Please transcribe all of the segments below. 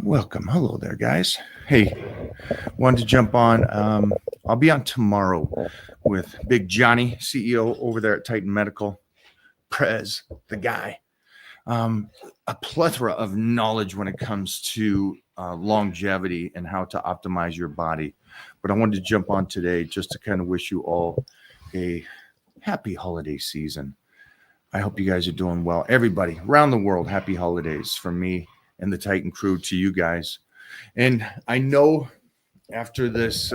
Welcome. Hello there, guys. Hey, wanted to jump on. I'll be on tomorrow with Big Johnny, CEO over there at Titan Medical. Prez, the guy. A plethora of knowledge when it comes to longevity and how to optimize your body. But I wanted to jump on today just to kind of wish you all a happy holiday season. I hope you guys are doing well. Everybody around the world, happy holidays from me and the Titan crew to you guys. And I know after this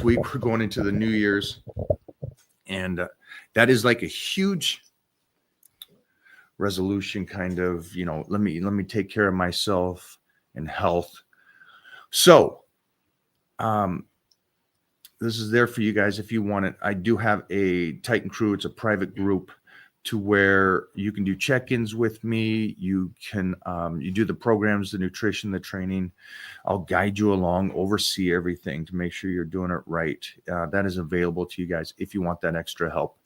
week we're going into the New Year's, and that is like a huge resolution, kind of. Let me take care of myself and health. So, this is there for you guys if you want it. I do have a Titan crew. It's a private group to where you can do check-ins with me. You can you do the programs, the nutrition, the training. I'll guide you along, oversee everything to make sure you're doing it right. That is available to you guys if you want that extra help.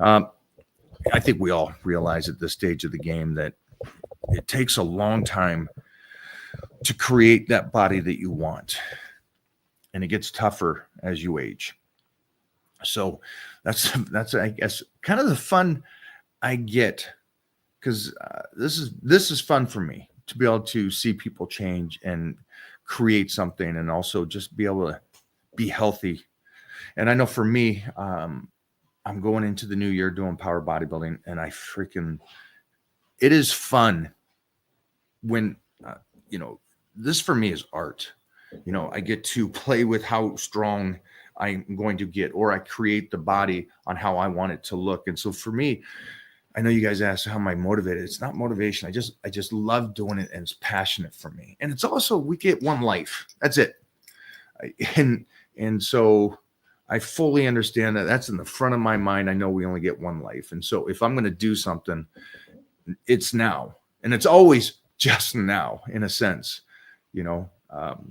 I think we all realize at this stage of the game that it takes a long time to create that body that you want, and it gets tougher as you age. So that's I guess kind of the fun I get, because this is fun for me to be able to see people change and create something, and also just be able to be healthy. And I know for me, I'm going into the new year doing power bodybuilding, and it is fun when this for me is art. I get to play with how strong I'm going to get, or I create the body on how I want it to look. And so for me, I know you guys asked how am I motivated. It's not motivation. I just love doing it, and it's passionate for me. And it's also, we get one life. That's it. And so I fully understand that. That's in the front of my mind. I know we only get one life. And so if I'm going to do something, it's now. And it's always just now, in a sense,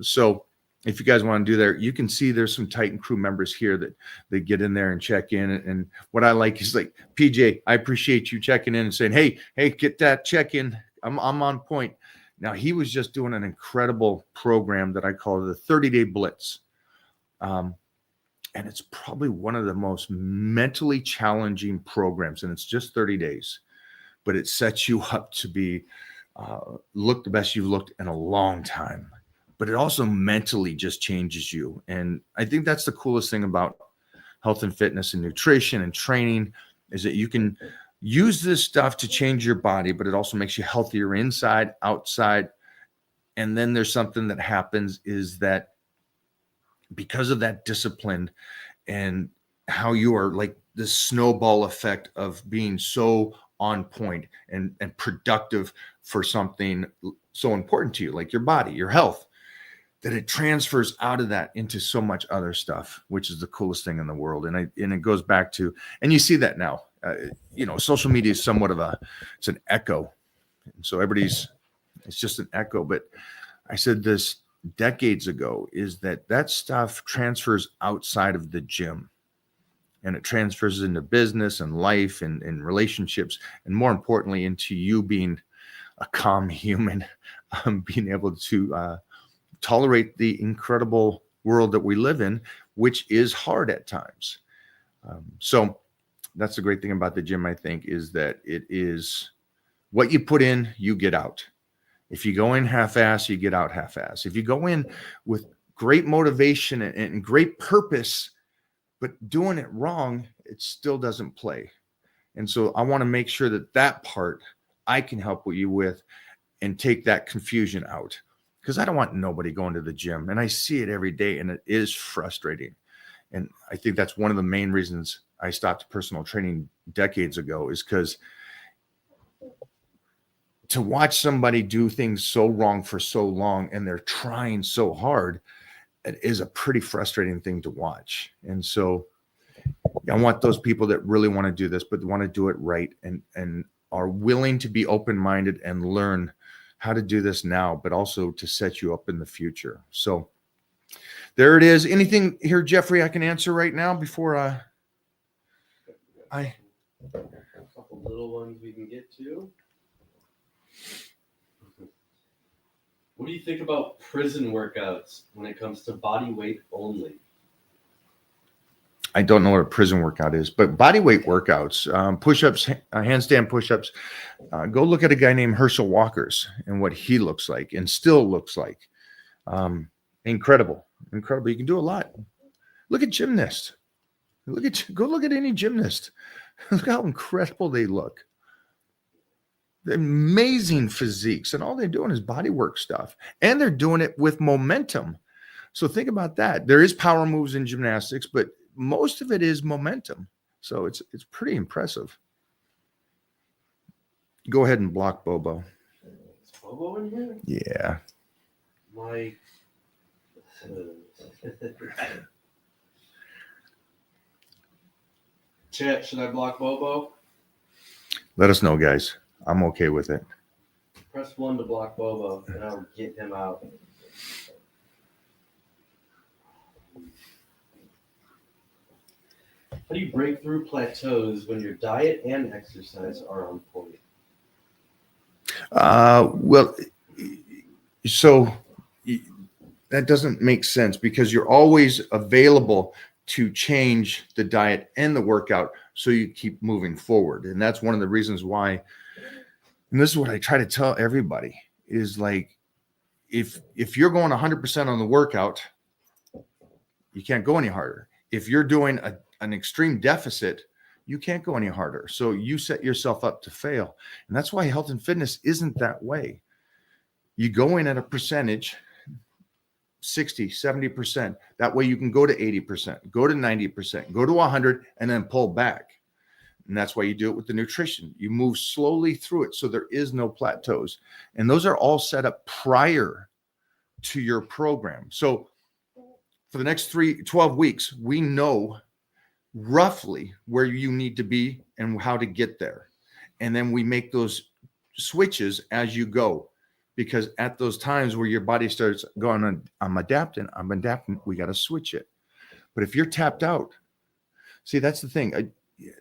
so if you guys want to do that, you can see there's some Titan crew members here that they get in there and check in. And what I like is, like, PJ, I appreciate you checking in and saying, hey, get that check in. I'm on point. Now, he was just doing an incredible program that I call the 30-day blitz. And it's probably one of the most mentally challenging programs, and it's just 30 days, but it sets you up to be look the best you've looked in a long time. But it also mentally just changes you. And I think that's the coolest thing about health and fitness and nutrition and training, is that you can use this stuff to change your body, but it also makes you healthier inside, outside. And then there's something that happens, is that because of that discipline and how you are, like, this snowball effect of being so on point and productive for something so important to you, like your body, your health, that it transfers out of that into so much other stuff, which is the coolest thing in the world. And it goes back to, and you see that now, social media is somewhat of it's an echo. And so it's just an echo. But I said this decades ago, is that stuff transfers outside of the gym, and it transfers into business and life and relationships, and more importantly, into you being a calm human, being able to tolerate the incredible world that we live in, which is hard at times. So that's the great thing about the gym, I think, is that it is what you put in, you get out. If you go in half-ass, you get out half-ass. If you go in with great motivation and great purpose, but doing it wrong, it still doesn't play. And so I want to make sure that part I can help you with, and take that confusion out. Because I don't want nobody going to the gym, and I see it every day, and it is frustrating. And I think that's one of the main reasons I stopped personal training decades ago, is because to watch somebody do things so wrong for so long, and they're trying so hard, it is a pretty frustrating thing to watch. And so I want those people that really want to do this, but want to do it right, and are willing to be open-minded and learn how to do this now, but also to set you up in the future. So there it is. Anything here, Jeffrey, I can answer right now before a couple little ones we can get to. What do you think about prison workouts when it comes to body weight only? I don't know what a prison workout is, but body weight workouts, push-ups, handstand push-ups. Go look at a guy named Herschel Walker's and what he looks like and still looks like. Incredible, incredible. You can do a lot. Look at gymnasts. Go look at any gymnast. Look how incredible they look. They're amazing physiques, and all they're doing is body work stuff, and they're doing it with momentum. So think about that. There is power moves in gymnastics, but most of it is momentum. So it's pretty impressive. Go ahead and block Bobo. Is Bobo in here? Yeah. Mike. Chat, should I block Bobo? Let us know, guys. I'm okay with it. Press 1 to block Bobo, and I'll get him out. How do you break through plateaus when your diet and exercise are on point? Well, so that doesn't make sense because you're always available to change the diet and the workout so you keep moving forward. And that's one of the reasons why, and this is what I try to tell everybody, is like, if you're going 100% on the workout, you can't go any harder. If you're doing an extreme deficit, you can't go any harder. So you set yourself up to fail. And that's why health and fitness isn't that way. You go in at a percentage, 60, 70%. That way you can go to 80%, go to 90%, go to 100, and then pull back. And that's why you do it with the nutrition. You move slowly through it so there is no plateaus. And those are all set up prior to your program. So for the next 12 weeks, we know roughly where you need to be and how to get there. And then we make those switches as you go, because at those times where your body starts going, I'm adapting, we got to switch it. But if you're tapped out, see, that's the thing.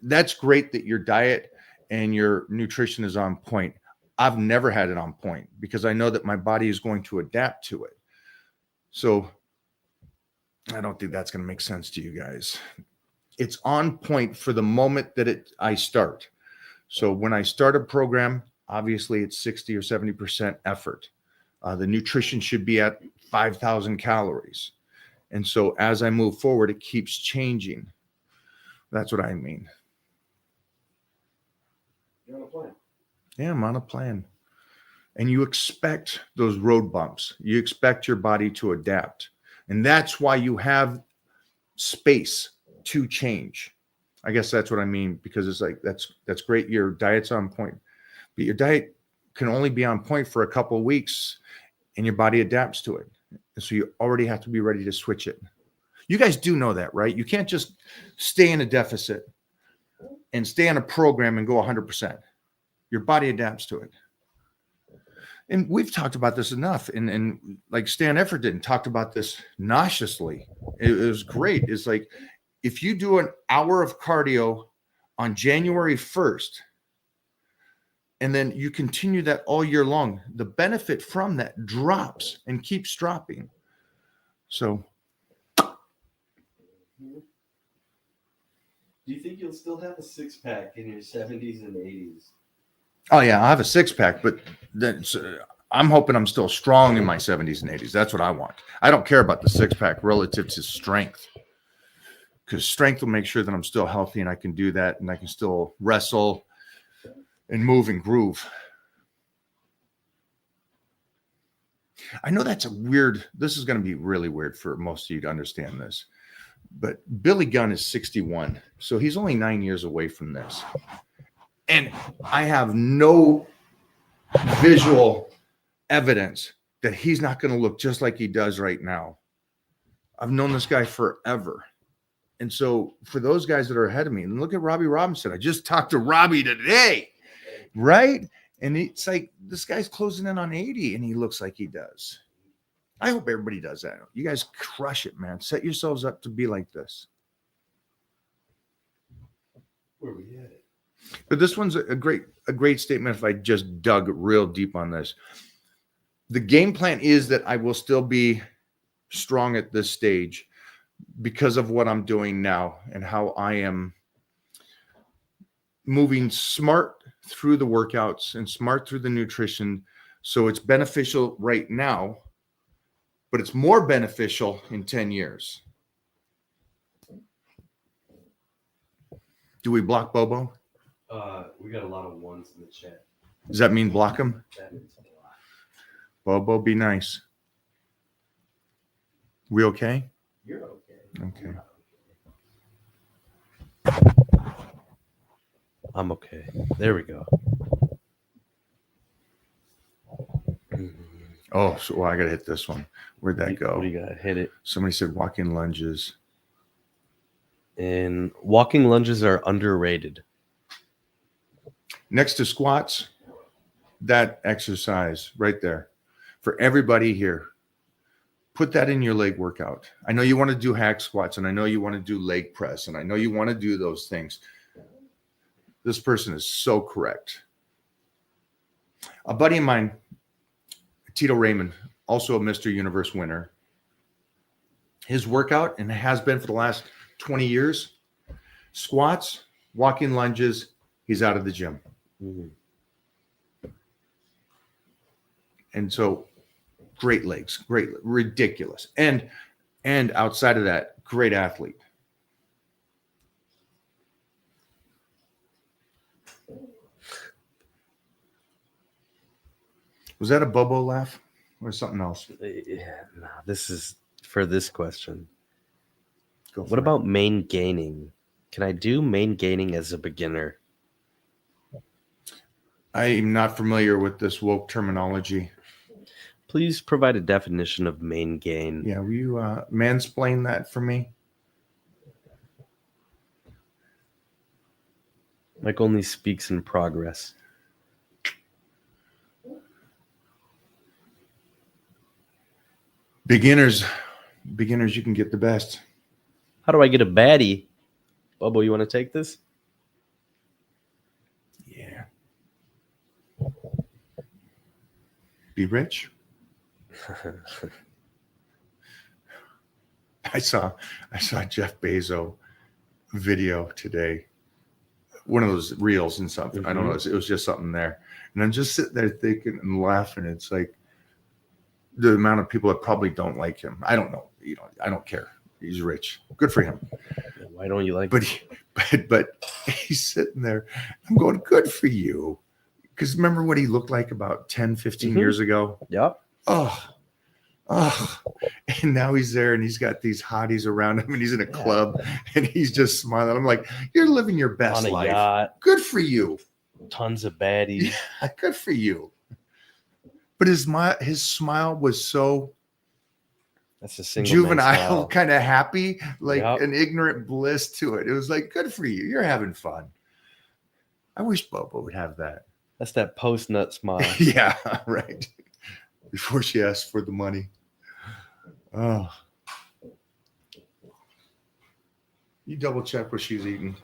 That's great that your diet and your nutrition is on point. I've never had it on point because I know that my body is going to adapt to it. So I don't think that's going to make sense to you guys. It's on point for the moment that I start. So when I start a program, obviously it's 60 or 70% effort. The nutrition should be at 5,000 calories. And so as I move forward, it keeps changing. That's what I mean. You're on a plan. Yeah, I'm on a plan. And you expect those road bumps. You expect your body to adapt. And that's why you have space to change. I guess that's what I mean, because it's like, that's great. Your diet's on point, but your diet can only be on point for a couple of weeks and your body adapts to it. And so you already have to be ready to switch it. You guys do know that, right? You can't just stay in a deficit and stay on a program and go 100%. Your body adapts to it. And we've talked about this enough. And like Stan Efferton talked about this nauseously. It was great. It's like, if you do an hour of cardio on January 1st, and then you continue that all year long, the benefit from that drops and keeps dropping. So. Do you think you'll still have a six-pack in your 70s and 80s? Oh, yeah, I have a six-pack, but I'm hoping I'm still strong in my 70s and 80s. That's what I want. I don't care about the six-pack relative to strength, because strength will make sure that I'm still healthy and I can do that and I can still wrestle and move and groove. I know that's this is going to be really weird for most of you to understand this, but Billy Gunn is 61, so he's only 9 years away from this. And I have no visual evidence that he's not going to look just like he does right now. I've known this guy forever. And so for those guys that are ahead of me, and look at Robbie Robinson. I just talked to Robbie today, right? And it's like, this guy's closing in on 80 and he looks like he does. I hope everybody does that. You guys crush it, man. Set yourselves up to be like this. Where are we at? But this one's a great statement if I just dug real deep on this. the game plan is that I will still be strong at this stage because of what I'm doing now and how I am moving smart through the workouts and smart through the nutrition. So it's beneficial right now, but it's more beneficial in 10 years. Do we block Bobo? We got a lot of ones in the chat. Does that mean block him? That means a lot. Bobo, be nice. We okay? You're okay. Okay. I'm okay. There we go. Oh, so I got to hit this one. Where'd that go? What do you got? Hit it. Somebody said walking lunges. And walking lunges are underrated. Next to squats, that exercise right there for everybody here. Put that in your leg workout. I know you want to do hack squats, and I know you want to do leg press, and I know you want to do those things. This person is so correct. A buddy of mine, Tito Raymond, also a Mr. Universe winner, his workout, and it has been for the last 20 years, squats, walking lunges, he's out of the gym. Mm-hmm. And so great legs, great, ridiculous. And outside of that, great athlete. Was that a Bobo laugh or something else? Yeah, nah, this is for this question. Go for What it. about main gaining? Can I do main gaining as a beginner? I am not familiar with this woke terminology. Please provide a definition of main gain. Yeah, will you mansplain that for me? Mike only speaks in progress. Beginners, you can get the best. How do I get a baddie? Bubbo, you want to take this? Yeah. Be rich. I saw Jeff Bezos video today. One of those reels and something. I don't know. It was just something there. And I'm just sitting there thinking and laughing. It's like the amount of people that probably don't like him. I don't know. I don't care. He's rich. Good for him. Why don't you like But he's sitting there. I'm going, good for you. Because remember what he looked like about 10, 15 years ago? Yep. Oh. And now he's there and he's got these hotties around him and he's in a club and he's just smiling. I'm like, you're living your best On a life. yacht. Good for you. Tons of baddies. Yeah, good for you. But his smile was so That's a single juvenile, kind of happy, like Yep. an ignorant bliss to it. It was like, good for you. You're having fun. I wish Bobo would have that. That's that post nut smile. Yeah, right. Before she asked for the money. Oh. You double check what she's eating.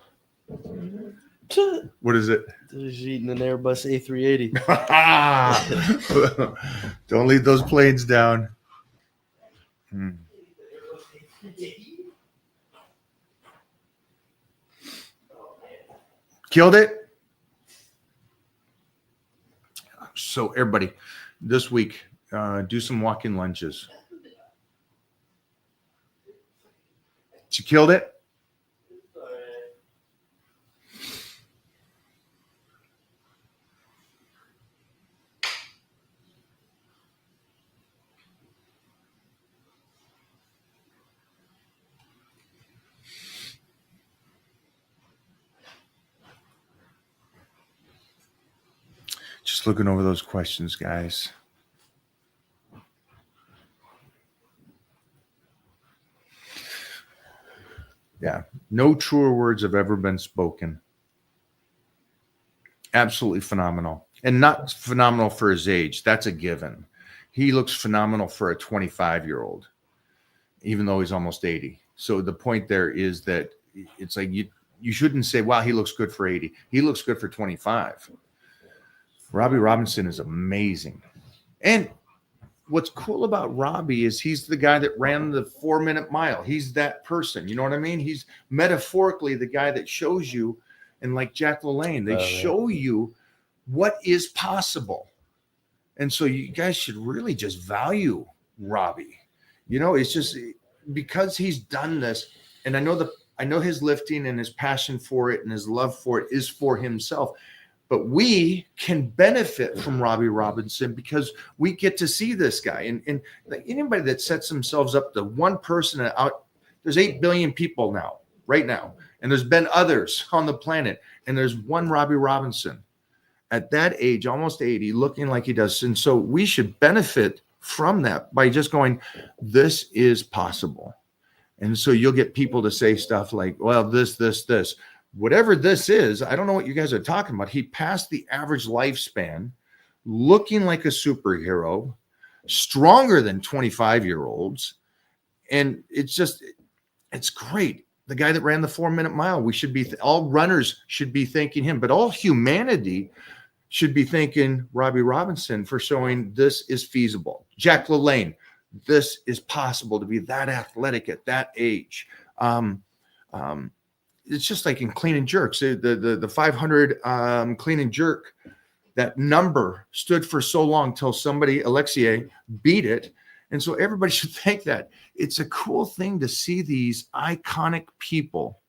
What is it? She's eating an Airbus A380. Don't leave those planes down. Killed it. So everybody, this week, do some walking lunges. She killed it. Just looking over those questions, guys. Yeah. No truer words have ever been spoken. Absolutely phenomenal. And not phenomenal for his age. That's a given. He looks phenomenal for a 25-year-old, even though he's almost 80. So the point there is that it's like you shouldn't say, wow, he looks good for 80. He looks good for 25. Robbie Robinson is amazing. And what's cool about Robbie is he's the guy that ran the 4 minute mile. He's that person. You know what I mean? He's metaphorically the guy that shows you, and like Jack LaLanne, they Right. show you what is possible. And so you guys should really just value Robbie. You know, it's just because he's done this, and I know his lifting and his passion for it and his love for it is for himself. But we can benefit from Robbie Robinson because we get to see this guy. And like anybody that sets themselves up to one person out, there's 8 billion people now, right now. And there's been others on the planet. And there's one Robbie Robinson at that age, almost 80, looking like he does. And so we should benefit from that by just going, this is possible. And so you'll get people to say stuff like, well, this. Whatever this is, I don't know what you guys are talking about. He passed the average lifespan, looking like a superhero, stronger than 25-year-olds. And it's great. The guy that ran the 4 minute mile, we should be, all runners should be thanking him, but all humanity should be thanking Robbie Robinson for showing this is feasible. Jack LaLanne, this is possible to be that athletic at that age. It's just like in clean and jerks, the 500 clean and jerk, that number stood for so long till somebody, Alexei, beat it. And so everybody should thank that. It's a cool thing to see these iconic people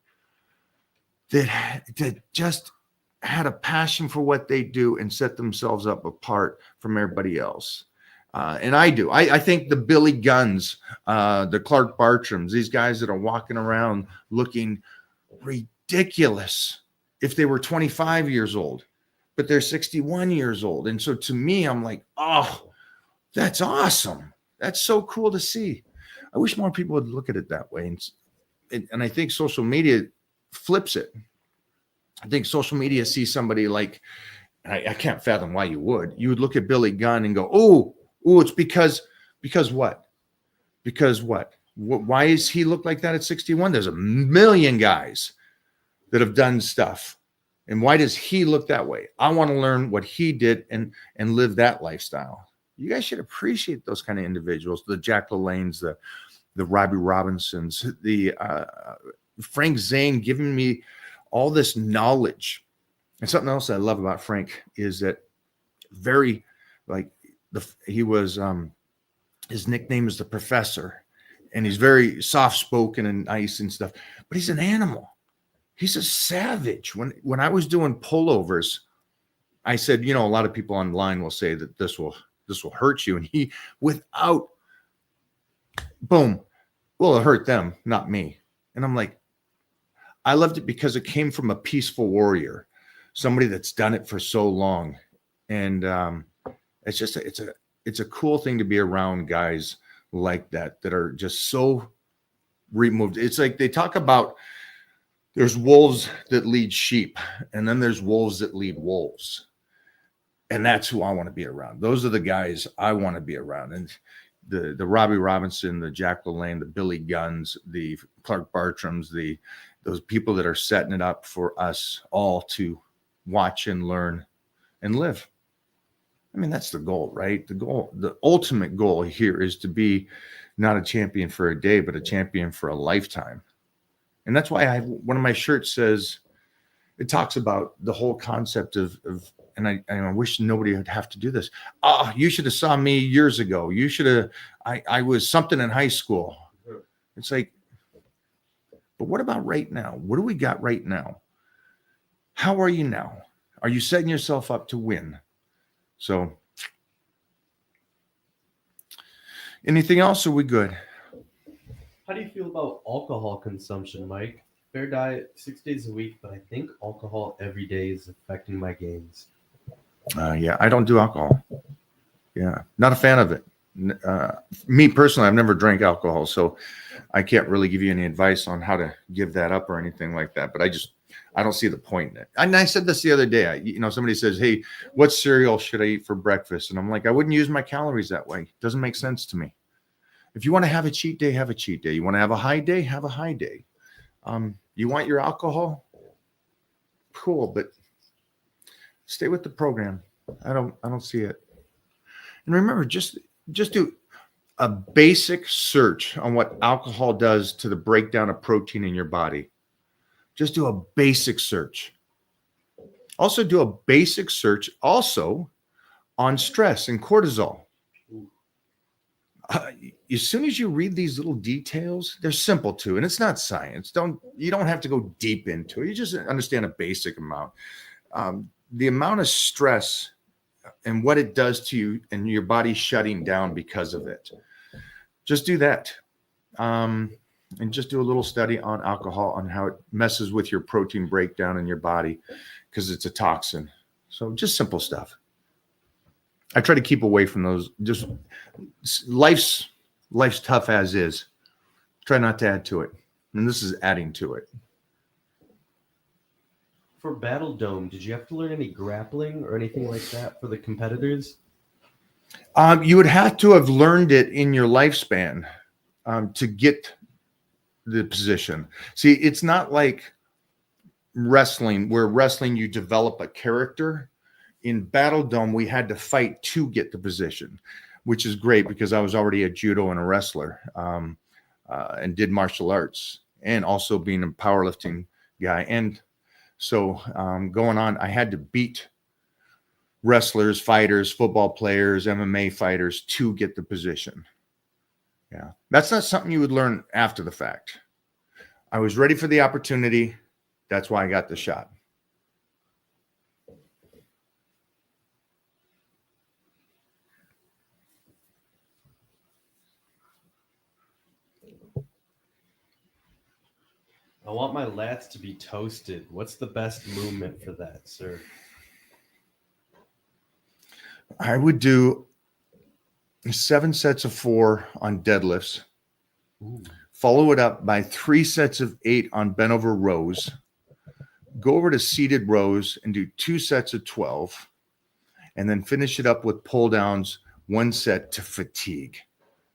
that just had a passion for what they do and set themselves up apart from everybody else. And I do. I think the Billy Guns, the Clark Bartrams, these guys that are walking around looking ridiculous if they were 25 years old, but they're 61 years old. And so to me, I'm like, oh, that's awesome. That's so cool to see. I wish more people would look at it that way. And I think social media flips it. I think social media sees somebody like, I can't fathom why you would look at Billy Gunn and go, oh, it's because what? Because what? Why is he look like that at 61? There's a million guys that have done stuff. And why does he look that way? I want to learn what he did and live that lifestyle. You guys should appreciate those kind of individuals, the Jack LaLannes, the Robbie Robinsons, the Frank Zane giving me all this knowledge. And something else I love about Frank is that very like he was his nickname is the Professor, and he's very soft spoken and nice and stuff, but he's an animal. He's a savage. When I was doing pullovers, I said, you know, a lot of people online will say that this will hurt you. And he, without, boom, well, it hurt them, not me. And I'm like, I loved it because it came from a peaceful warrior, somebody that's done it for so long. And it's just, it's a cool thing to be around guys like that are just so removed. It's like they talk about, there's wolves that lead sheep, and then there's wolves that lead wolves. And that's who I want to be around. Those are the guys I want to be around. And the Robbie Robinson, the Jack LaLanne, the Billy Guns, the Clark Bartrams, those people that are setting it up for us all to watch and learn and live. I mean, that's the goal, right? The ultimate goal here is to be not a champion for a day, but a champion for a lifetime. And that's why one of my shirts says, it talks about the whole concept of and I wish nobody would have to do this. Oh, you should have saw me years ago. You should have, I was something in high school. It's like, but what about right now? What do we got right now? How are you now? Are you setting yourself up to win? So anything else? Or are we good? How do you feel about alcohol consumption, Mike? Fair diet 6 days a week, but I think alcohol every day is affecting my gains. Yeah, I don't do alcohol. Yeah, not a fan of it. Me personally, I've never drank alcohol, so I can't really give you any advice on how to give that up or anything like that. But I don't see the point in it. And I said this the other day. Somebody says, "Hey, what cereal should I eat for breakfast?" And I'm like, I wouldn't use my calories that way. It doesn't make sense to me. If you want to have a cheat day, have a cheat day. You want to have a high day, have a high day. You want your alcohol? Cool, but stay with the program. I don't see it. And remember, just just do a basic search on what alcohol does to the breakdown of protein in your body. Just do a basic search. Also do a basic search also on stress and cortisol. As soon as you read these little details, they're simple too, and it's not science. You don't have to go deep into it. You just understand a basic amount. The amount of stress and what it does to you and your body shutting down because of it. Just do that. And just do a little study on alcohol, on how it messes with your protein breakdown in your body because it's a toxin. So just simple stuff. I try to keep away from those. Just life's tough as is. Try not to add to it. And this is adding to it. For Battle Dome, did you have to learn any grappling or anything like that for the competitors? You would have to have learned it in your lifespan to get the position. See, it's not like wrestling, where wrestling you develop a character. In Battle Dome, we had to fight to get the position, which is great because I was already a judo and a wrestler and did martial arts, and also being a powerlifting guy. And so going on, I had to beat wrestlers, fighters, football players, MMA fighters to get the position. Yeah, that's not something you would learn after the fact. I was ready for the opportunity. That's why I got the shot. I want my lats to be toasted. What's the best movement for that, sir? I would do 7 sets of 4 on deadlifts. Ooh. Follow it up by 3 sets of 8 on bent over rows. Go over to seated rows and do 2 sets of 12. And then finish it up with pull downs, 1 set to fatigue.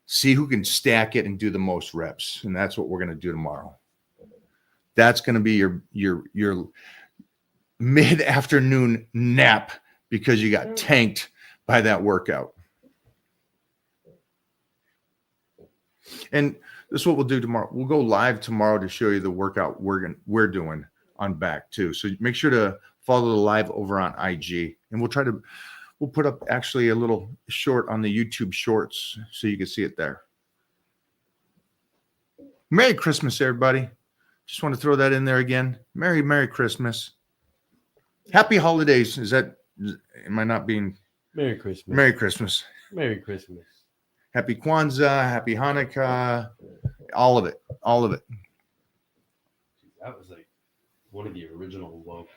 See who can stack it and do the most reps. And that's what we're going to do tomorrow. That's going to be your mid-afternoon nap because you got tanked by that workout. And this is what we'll do tomorrow. We'll go live tomorrow to show you the workout we're doing on back too. So make sure to follow the live over on IG, and we'll put up actually a little short on the YouTube Shorts so you can see it there. Merry Christmas, everybody. Just want to throw that in there again. Merry Christmas. Happy holidays. Am I not being? Merry Christmas. Merry Christmas. Merry Christmas. Happy Kwanzaa, happy Hanukkah, all of it. That was like one of the original woke.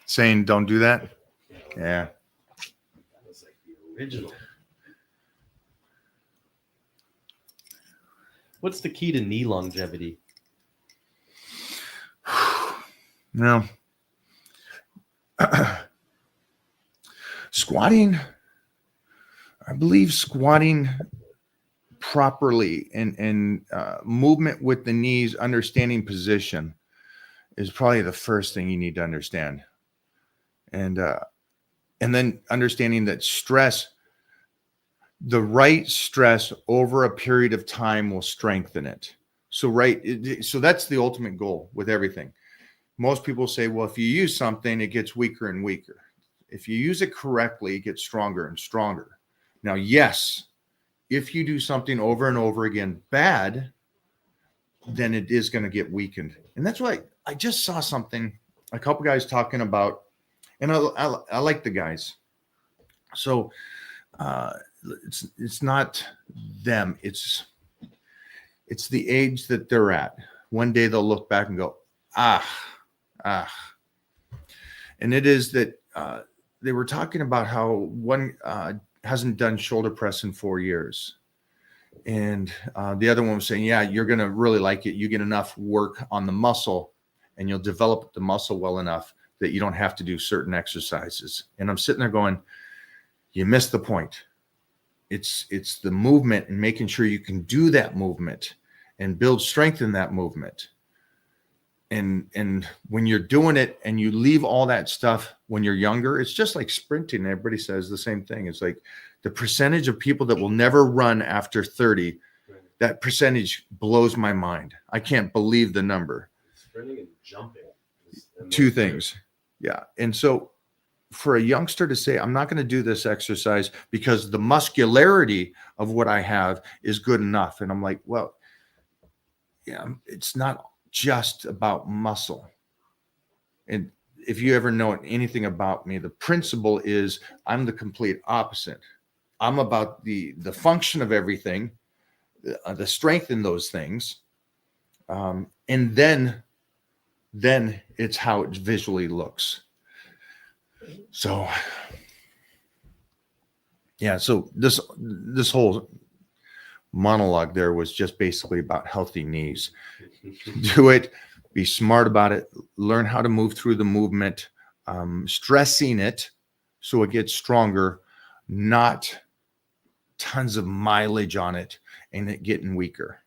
Saying don't do that? Yeah. That was like the original. What's the key to knee longevity? No. Squatting, I believe squatting properly and movement with the knees, understanding position is probably the first thing you need to understand. And then understanding that stress, the right stress over a period of time will strengthen it. So that's the ultimate goal with everything. Most people say, well, if you use something, it gets weaker and weaker. If you use it correctly, it gets stronger and stronger. Now, yes, if you do something over and over again bad, then it is going to get weakened. And that's why I just saw something, a couple guys talking about, and I like the guys. So it's not them. It's the age that they're at. One day they'll look back and go, and it is that they were talking about how one hasn't done shoulder press in 4 years. And the other one was saying, yeah, you're going to really like it. You get enough work on the muscle and you'll develop the muscle well enough that you don't have to do certain exercises. And I'm sitting there going, you missed the point. It's the movement and making sure you can do that movement and build strength in that movement. And when you're doing it and you leave all that stuff when you're younger, it's just like sprinting. Everybody says the same thing. It's like The percentage of people that will never run after 30, that percentage blows my mind. I can't believe the number. Sprinting and jumping. Two things. Yeah. And so for a youngster to say, I'm not going to do this exercise because the muscularity of what I have is good enough. And I'm like, well, yeah, it's not just about muscle. And if you ever know anything about me, the principle is I'm the complete opposite. I'm about the function of everything, the strength in those things. And then it's how it visually looks. So yeah, so this whole monologue there was just basically about healthy knees. Do it, be smart about it, learn how to move through the movement, stressing it so it gets stronger, not tons of mileage on it and it getting weaker.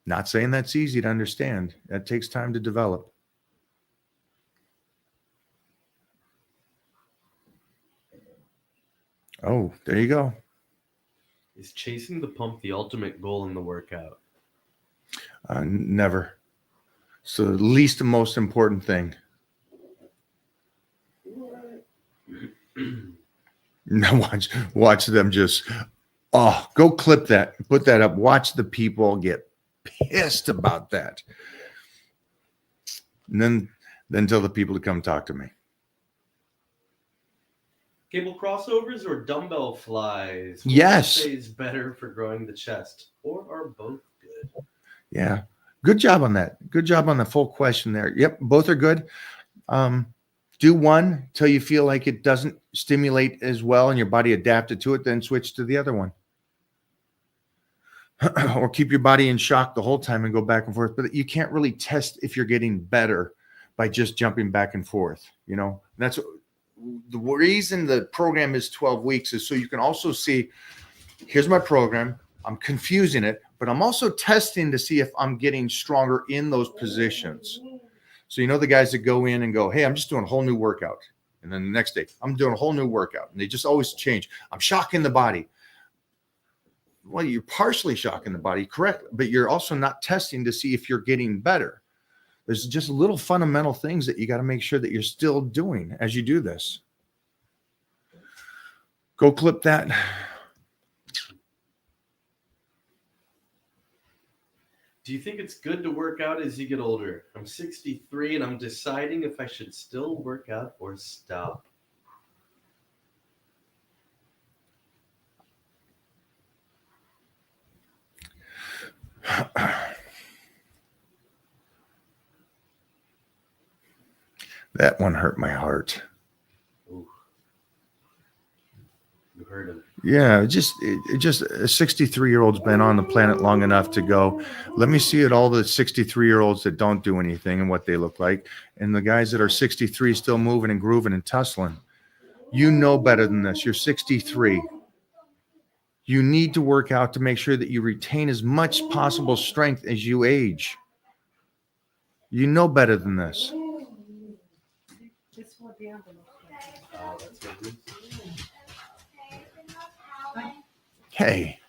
Not saying that's easy to understand. That takes time to develop. Oh, there you go. Is chasing the pump the ultimate goal in the workout? Never. So the least and most important thing. Now watch them just, go clip that, put that up. Watch the people get pissed about that. And then tell the people to come talk to me. Cable crossovers or dumbbell flies? What Yes. would you say is better for growing the chest, or are both good? Yeah. Good job on that. Good job on the full question there. Yep. Both are good. Do one till you feel like it doesn't stimulate as well and your body adapted to it, then switch to the other one. Or keep your body in shock the whole time and go back and forth. But you can't really test if you're getting better by just jumping back and forth. You know, that's the reason the program is 12 weeks is so you can also see, here's my program. I'm confusing it, but I'm also testing to see if I'm getting stronger in those positions. So, you know, the guys that go in and go, hey, I'm just doing a whole new workout. And then the next day, I'm doing a whole new workout. And they just always change. I'm shocking the body. Well, you're partially shocking the body, correct. But you're also not testing to see if you're getting better. There's just little fundamental things that you got to make sure that you're still doing as you do this. Go clip that. Do you think it's good to work out as you get older? I'm 63 and I'm deciding if I should still work out or stop. That one hurt my heart. Ooh. You heard him. Yeah, just a 63-year-old's been on the planet long enough to go, let me see at all the 63-year-olds that don't do anything and what they look like. And the guys that are 63 still moving and grooving and tussling. You know better than this. You're 63. You need to work out to make sure that you retain as much possible strength as you age. You know better than this. That's good. Hey.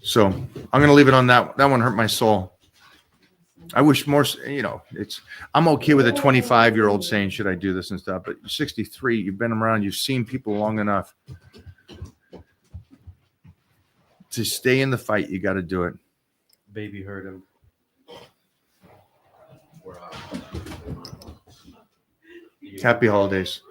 So I'm going to leave it on that. That one hurt my soul. I wish more, you know, I'm okay with a 25-year-old saying, should I do this and stuff? But you're 63, you've been around, you've seen people long enough to stay in the fight. You got to do it. Baby heard him. Happy holidays.